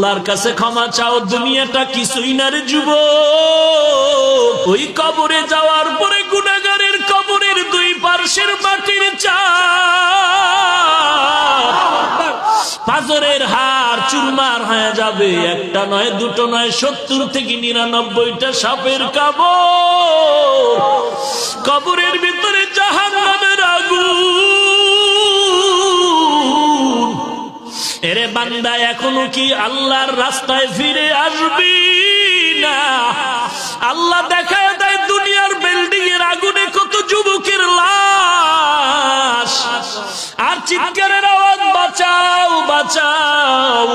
আল্লাহর কাছে ক্ষমা চাও, দুনিয়াটা কিছুই না রে যুবক। ওই কবরে যাওয়ার পরে গুনাহগারের কবরের দুই পার্শ্বের মাটির চাপ পাথরের হাড় চুরমার হয়ে যাবে। একটা নয়, দুটো নয়, 70 থেকে 99টা সাপের কামড়। কবরের ভিতরে জাহান্নামের আগুন। এরে বান্দা, এখনো কি আল্লাহর রাস্তায় ফিরে আসবি না? আল্লাহ দেখায় দেয় দুনিয়ার বিল্ডিং এর আগুনে কত যুবকের লাশ, আর চিৎকারের আওয়াজ, বাঁচাও বাঁচাও।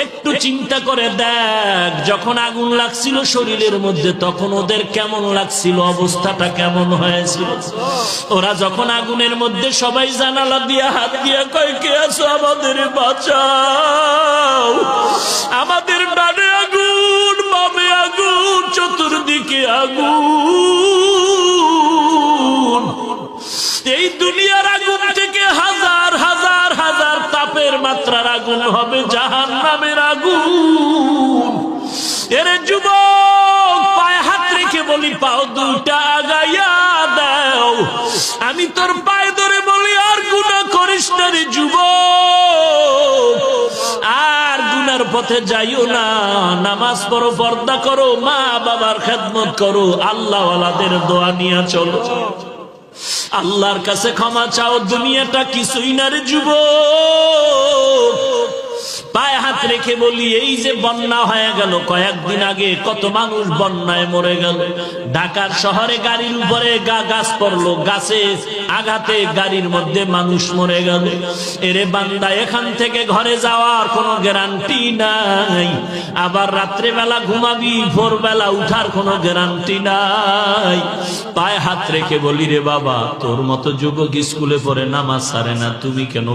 একটু চিন্তা করে দেখ, যখন আগুন লাগছিল শরীরের মধ্যে তখন ওদের কেমন লাগছিল, অবস্থাটা কেমন হয়েছিল। ওরা যখন আগুনের মধ্যে সবাই জানালা দিয়া হাত দিয়া কয়, কে আছো, আমাদের বাঁচাও। আমাদের ডানে আগুন, বামে আগুন, চতুর্দিকে আগুন। এই দুনিয়ার আগুন থেকে হাজার হাজার হাজার তাপের মাত্রার আগুন হবে জাহান্নামের আগুন। এরে যুবক, পায়ে হাত রেখে বলি, পাও দুইটা আগাইয়া দাও। আমি তোর পায়ে ধরে বলি, আর গুনাহ করিস না রে যুবক, আর গুনার পথে যাইও না। নামাজ পড়ো, পর্দা করো, মা বাবার খেদমত করো, আল্লাহ ওয়ালাদের দোয়া নিয়ে চলো। আল্লাহর কাছে ক্ষমা চাও, দুনিয়াটা কিছুই না রে যুবক। পায়ে হাত রেখে বলি, এই যে বন্যা হয়ে গেল কয়েকদিন আগে, কত মানুষ বন্যায় মরে গেল। ঢাকার শহরে গাড়ির উপরে গাছ পড়লো, গাছে আঘাতে গাড়ির মধ্যে মানুষ মরে গেল। এরে বান্দা, এখান থেকে ঘরে যাওয়ার কোনো গ্যারান্টি নাই। আবার রাত্রেবেলা ঘুমাবি, ভোরবেলা উঠার কোনো গ্যারান্টি নাই। পায়ে হাত রেখে বলি, রে বাবা, তোর মতো যুবক স্কুলে পড়ে নামাজ ছাড়ে না, তুমি কেন